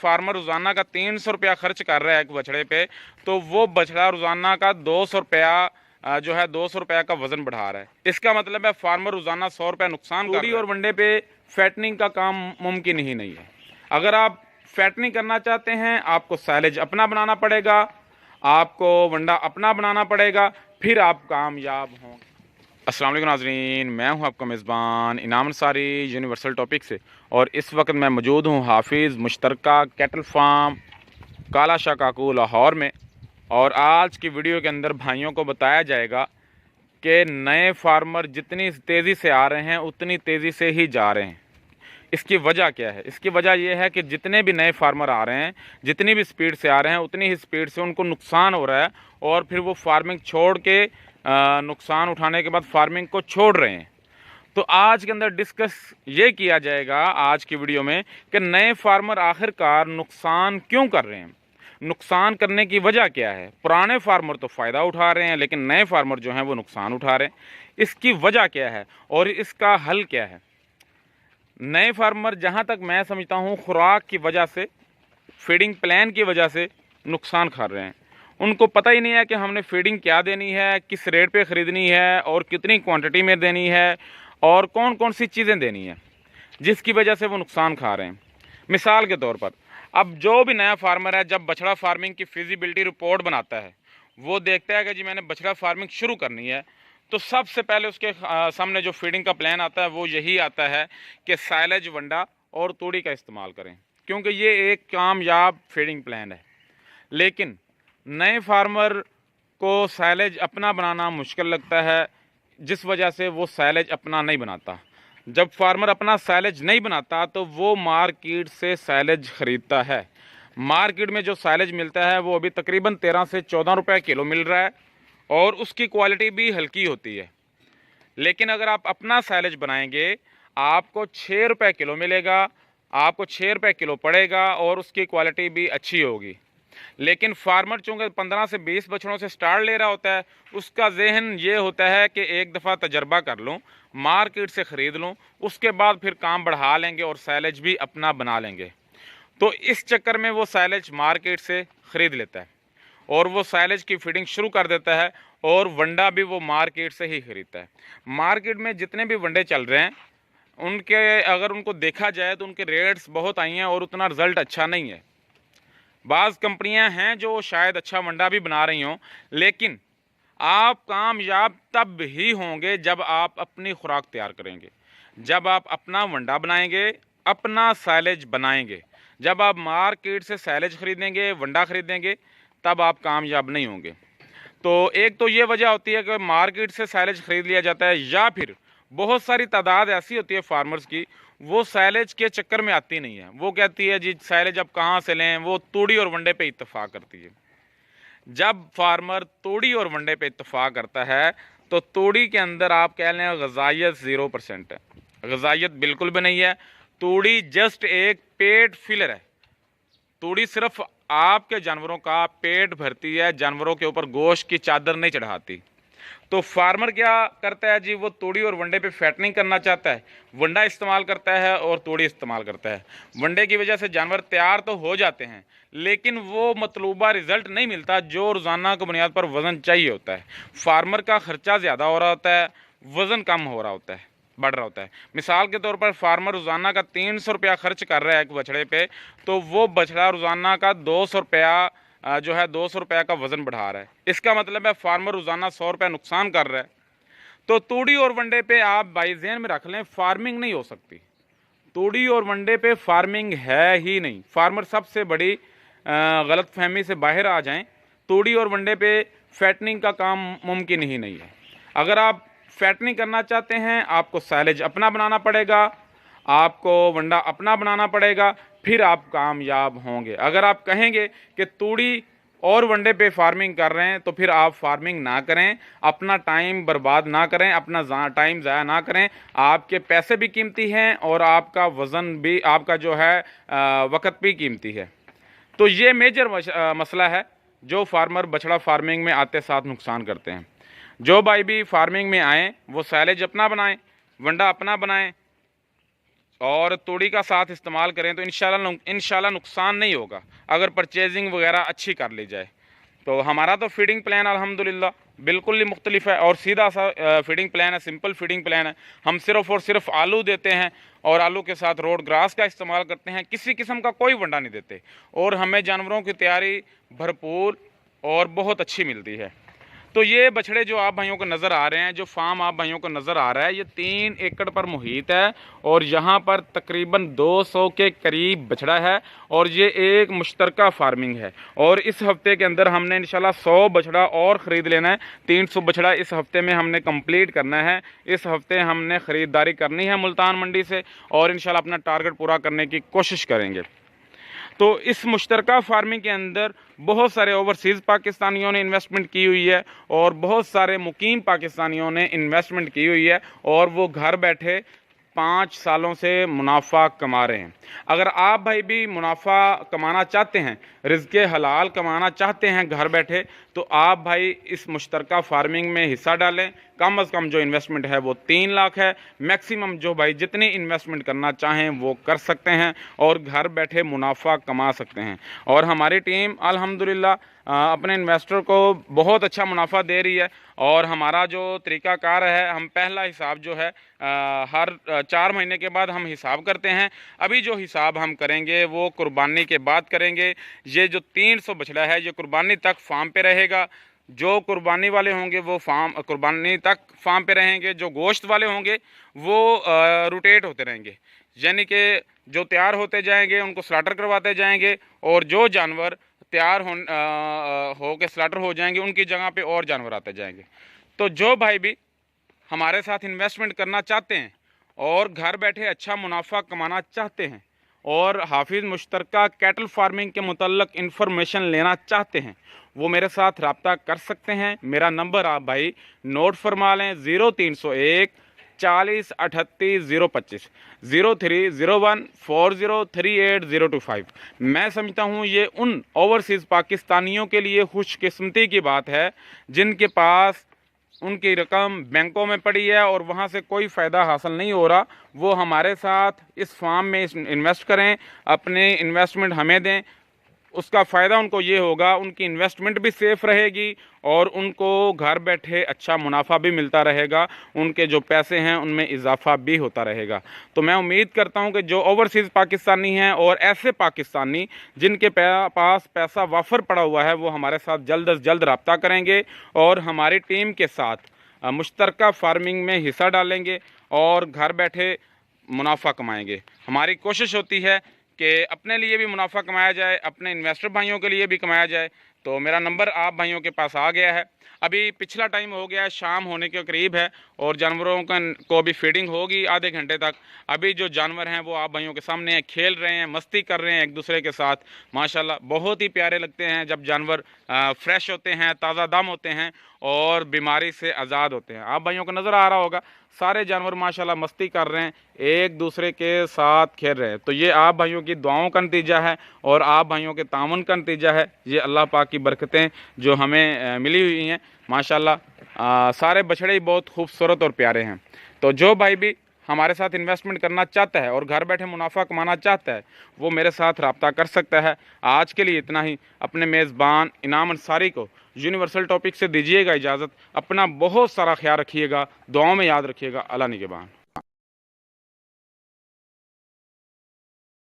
Farmer रोज़ाना का 300 रुपया खर्च कर रहा है एक बछड़े पे, तो वो बछड़ा रोज़ाना का 200 रुपया जो है 200 रुपया का वज़न बढ़ा रहा है। इसका मतलब है फार्मर रोज़ाना 100 रुपया नुकसान कर रहा है। और वनडे पे फैटनिंग का काम मुमकिन ही नहीं है। अगर आप फैटनिंग करना चाहते हैं, आपको साइलेज अपना बनाना पड़ेगा, आपको वंडा अपना बनाना पड़ेगा, फिर आप कामयाब होंगे। अस्सलाम वालेकुम नाज़रीन, मैं हूं आपका मेज़बान इनाम अंसारी यूनिवर्सल टॉपिक से, और इस वक्त मैं मौजूद हूं हाफिज़ मुश्तरका कैटल फार्म काला शाह काकू लाहौर में। और आज की वीडियो के अंदर भाइयों को बताया जाएगा कि नए फार्मर जितनी तेज़ी से आ रहे हैं उतनी तेज़ी से ही जा रहे हैं। इसकी वजह क्या है? इसकी वजह यह है कि जितने भी नए फार्मर आ रहे हैं, जितनी भी स्पीड से आ रहे हैं, उतनी ही स्पीड से उनको नुकसान हो रहा है, और फिर वो फार्मिंग छोड़ के नुकसान उठाने के बाद फार्मिंग को छोड़ रहे हैं। तो आज के अंदर डिस्कस ये किया जाएगा आज की वीडियो में कि नए फार्मर आखिरकार नुकसान क्यों कर रहे हैं, नुकसान करने की वजह क्या है। पुराने फार्मर तो फ़ायदा उठा रहे हैं, लेकिन नए फार्मर जो हैं वो नुकसान उठा रहे हैं। इसकी वजह क्या है और इसका हल क्या है? नए फार्मर जहाँ तक मैं समझता हूँ खुराक की वजह से, फीडिंग प्लान की वजह से नुकसान खा रहे हैं। उनको पता ही नहीं है कि हमने फीडिंग क्या देनी है, किस रेट पे ख़रीदनी है और कितनी क्वांटिटी में देनी है और कौन कौन सी चीज़ें देनी है, जिसकी वजह से वो नुकसान खा रहे हैं। मिसाल के तौर पर, अब जो भी नया फार्मर है, जब बछड़ा फार्मिंग की फिजिबिलिटी रिपोर्ट बनाता है, वो देखता है कि जी मैंने बछड़ा फार्मिंग शुरू करनी है, तो सबसे पहले उसके सामने जो फीडिंग का प्लान आता है वो यही आता है कि साइलेज, वंडा और तूड़ी का इस्तेमाल करें, क्योंकि ये एक कामयाब फीडिंग प्लान है। लेकिन नए फार्मर को साइलेज अपना बनाना मुश्किल लगता है, जिस वजह से वो साइलेज अपना नहीं बनाता। जब फार्मर अपना साइलेज नहीं बनाता तो वो मार्केट से साइलेज ख़रीदता है। मार्केट में जो साइलेज मिलता है वो अभी तकरीबन 13 से 14 रुपये किलो मिल रहा है, और उसकी क्वालिटी भी हल्की होती है। लेकिन अगर आप अपना साइलेज बनाएंगे, आपको 6 रुपये किलो मिलेगा, आपको 6 रुपये किलो पड़ेगा, और उसकी क्वालिटी भी अच्छी होगी। लेकिन फार्मर चूँकि 15 से 20 बछड़ों से स्टार्ट ले रहा होता है, उसका जहन ये होता है कि एक दफ़ा तजर्बा कर लूँ, मार्केट से ख़रीद लूँ, उसके बाद फिर काम बढ़ा लेंगे और साइलेज भी अपना बना लेंगे। तो इस चक्कर में वो साइलेज मार्केट से ख़रीद लेता है और वो साइलेज की फीडिंग शुरू कर देता है, और वंडा भी वो मार्केट से ही ख़रीदता है। मार्केट में जितने भी वंडे चल रहे हैं, उनके अगर उनको देखा जाए तो उनके रेट्स बहुत आई हैं और उतना रिज़ल्ट अच्छा नहीं है। बाज़ कंपनियां हैं जो शायद अच्छा वंडा भी बना रही हों, लेकिन आप कामयाब तब ही होंगे जब आप अपनी खुराक तैयार करेंगे, जब आप अपना वंडा बनाएंगे, अपना साइलेज बनाएंगे। जब आप मार्केट से साइलेज ख़रीदेंगे, वंडा ख़रीदेंगे, तब आप कामयाब नहीं होंगे। तो एक तो ये वजह होती है कि मार्केट से साइलेज ख़रीद लिया जाता है, या फिर बहुत सारी तादाद ऐसी होती है फार्मर्स की, वो साइलेज के चक्कर में आती नहीं है। वो कहती है जी साइलेज अब कहाँ से लें, वो तूड़ी और वंडे पे इत्तफाक करती है। जब फार्मर तूड़ी और वंडे पे इत्तफाक करता है तो तूड़ी के अंदर आप कह लें ग़िज़ाइयत 0% है, ग़िज़ाइयत बिल्कुल भी नहीं है। तूड़ी जस्ट एक पेट फिलर है। तूड़ी सिर्फ आपके जानवरों का पेट भरती है, जानवरों के ऊपर गोश्त की चादर नहीं चढ़ाती। तो फार्मर क्या करता है जी, वो तूड़ी और वंडे पे फैटनिंग करना चाहता है, वंडा इस्तेमाल करता है और तूड़ी इस्तेमाल करता है। वंडे की वजह से जानवर तैयार तो हो जाते हैं, लेकिन वो मतलूबा रिज़ल्ट नहीं मिलता जो रोज़ाना की बुनियाद पर वज़न चाहिए होता है। फार्मर का ख़र्चा ज़्यादा हो रहा होता है, वज़न कम हो रहा होता है, बढ़ रहा होता है। मिसाल के तौर पर फार्मर रोज़ाना का 300 रुपया खर्च कर रहा है एक बछड़े पे, तो वो बछड़ा रोज़ाना का 200 रुपया जो है 200 रुपये का वज़न बढ़ा रहा है। इसका मतलब है फार्मर रोज़ाना 100 रुपये नुकसान कर रहा है। तो तूड़ी और वंडे पे आप भाई ज़हन में रख लें, फार्मिंग नहीं हो सकती। तूड़ी और वंडे पे फार्मिंग है ही नहीं। फार्मर सबसे बड़ी गलत फहमी से बाहर आ जाएं, तूड़ी और वंडे पे फैटनिंग का काम मुमकिन ही नहीं है। अगर आप फैटनिंग करना चाहते हैं, आपको साइलेज अपना बनाना पड़ेगा, आपको वंडा अपना बनाना पड़ेगा, फिर आप कामयाब होंगे। अगर आप कहेंगे कि तूड़ी और वंडे पे फार्मिंग कर रहे हैं, तो फिर आप फार्मिंग ना करें, अपना टाइम बर्बाद ना करें, अपना टाइम ज़ाया ना करें। आपके पैसे भी कीमती हैं और आपका वज़न भी, आपका जो है वक़्त भी कीमती है। तो ये मेजर मसला है जो फार्मर बछड़ा फार्मिंग में आते साथ नुकसान करते हैं। जो भाई भी फार्मिंग में आएँ वो साइलेज अपना बनाएं, वंडा अपना बनाएं, और तोड़ी का साथ इस्तेमाल करें तो इंशाल्लाह नुकसान नहीं होगा अगर परचेजिंग वगैरह अच्छी कर ली जाए। तो हमारा तो फीडिंग प्लान अल्हम्दुलिल्लाह बिल्कुल ही मुख्तलिफ है और सीधा सा फीडिंग प्लान है, सिंपल फीडिंग प्लान है। हम सिर्फ़ और सिर्फ आलू देते हैं और आलू के साथ रोड ग्रास का इस्तेमाल करते हैं, किसी किस्म का कोई वंडा नहीं देते और हमें जानवरों की तैयारी भरपूर और बहुत अच्छी मिलती है। तो ये बछड़े जो आप भाइयों को नज़र आ रहे हैं, जो फार्म आप भाइयों को नज़र आ रहा है, ये 3 एकड़ पर मुहित है और यहाँ पर तकरीबन 200 के करीब बछड़ा है और ये एक मुश्तरका फार्मिंग है। और इस हफ्ते के अंदर हमने इंशाल्लाह 100 बछड़ा और ख़रीद लेना है। 300 बछड़ा इस हफ्ते में हमने कंप्लीट करना है। इस हफ्ते हमने ख़रीदारी करनी है मुल्तान मंडी से और इंशाल्लाह अपना टारगेट पूरा करने की कोशिश करेंगे। तो इस मुश्तरका फार्मिंग के अंदर बहुत सारे ओवरसीज़ पाकिस्तानियों ने इन्वेस्टमेंट की हुई है और बहुत सारे मुकीम पाकिस्तानियों ने इन्वेस्टमेंट की हुई है और वो घर बैठे 5 सालों से मुनाफा कमा रहे हैं। अगर आप भाई भी मुनाफा कमाना चाहते हैं, रिज़्क़े हलाल कमाना चाहते हैं घर बैठे, तो आप भाई इस मुश्तरका फार्मिंग में हिस्सा डालें। कम अज़ कम जो इन्वेस्टमेंट है वो 3 लाख है। मैक्सिमम जो भाई जितनी इन्वेस्टमेंट करना चाहें वो कर सकते हैं और घर बैठे मुनाफा कमा सकते हैं। और हमारी टीम अल्हम्दुलिल्लाह अपने इन्वेस्टर को बहुत अच्छा मुनाफा दे रही है और हमारा जो तरीक़ाकार है, हम पहला हिसाब जो है हर 4 महीने के बाद हम हिसाब करते हैं। अभी जो हिसाब हम करेंगे वो कुर्बानी के बाद करेंगे। ये जो 300 बछड़ा है ये कुर्बानी तक फार्म पे रहेगा। जो कुर्बानी वाले होंगे वो कुर्बानी तक फार्म पे रहेंगे, जो गोश्त वाले होंगे वो रोटेट होते रहेंगे, यानी कि जो तैयार होते जाएंगे उनको स्लाटर करवाते जाएंगे और जो जानवर तैयार हो के स्लाटर हो जाएंगे उनकी जगह पे और जानवर आते जाएंगे। तो जो भाई भी हमारे साथ इन्वेस्टमेंट करना चाहते हैं और घर बैठे अच्छा मुनाफा कमाना चाहते हैं और हाफिज़ मुश्तरका कैटल फार्मिंग के मुतल्लक इन्फॉर्मेशन लेना चाहते हैं, वो मेरे साथ रब्ता कर सकते हैं। मेरा नंबर आप भाई नोट फरमा लें, 0301 40 38 025 0301 4038 025। मैं समझता हूँ ये उन ओवरसीज़ पाकिस्तानियों के लिए खुशकिस्मती की बात है जिनके पास उनकी रकम बैंकों में पड़ी है और वहाँ से कोई फ़ायदा हासिल नहीं हो रहा। वो हमारे साथ इस फार्म में इन्वेस्ट करें, अपने इन्वेस्टमेंट हमें दें, उसका फ़ायदा उनको ये होगा, उनकी इन्वेस्टमेंट भी सेफ़ रहेगी और उनको घर बैठे अच्छा मुनाफा भी मिलता रहेगा, उनके जो पैसे हैं उनमें इजाफ़ा भी होता रहेगा। तो मैं उम्मीद करता हूं कि जो ओवरसीज़ पाकिस्तानी हैं और ऐसे पाकिस्तानी जिनके पास पैसा वाफर पड़ा हुआ है वो हमारे साथ जल्द अज जल्द रब्ता करेंगे और हमारी टीम के साथ मुश्तरका फार्मिंग में हिस्सा डालेंगे और घर बैठे मुनाफा कमाएंगे। हमारी कोशिश होती है कि अपने लिए भी मुनाफा कमाया जाए, अपने इन्वेस्टर भाइयों के लिए भी कमाया जाए। तो मेरा नंबर आप भाइयों के पास आ गया है। अभी पिछला टाइम हो गया है, शाम होने के करीब है और जानवरों को भी फीडिंग होगी आधे घंटे तक। अभी जो जानवर हैं वो आप भाइयों के सामने हैं, खेल रहे हैं, मस्ती कर रहे हैं एक दूसरे के साथ। माशाल्लाह बहुत ही प्यारे लगते हैं जब जानवर फ्रेश होते हैं, ताज़ा दम होते हैं और बीमारी से आज़ाद होते हैं। आप भाइयों को नज़र आ रहा होगा सारे जानवर माशाल्लाह मस्ती कर रहे हैं, एक दूसरे के साथ खेल रहे हैं। तो ये आप भाइयों की दुआओं का नतीजा है और आप भाइयों के तामुन का नतीजा है। ये अल्लाह पाक की बरकतें जो हमें मिली हुई हैं माशाल्लाह। सारे बछड़े ही बहुत खूबसूरत और प्यारे हैं। तो जो भाई भी हमारे साथ इन्वेस्टमेंट करना चाहता है और घर बैठे मुनाफा कमाना चाहता है वो मेरे साथ रब्ता कर सकता है। आज के लिए इतना ही। अपने मेज़बान इनाम अंसारी को यूनिवर्सल टॉपिक से दीजिएगा इजाज़त। अपना बहुत सारा ख्याल रखिएगा, दुआओं में याद रखिएगा। अल्लाह निगहबान।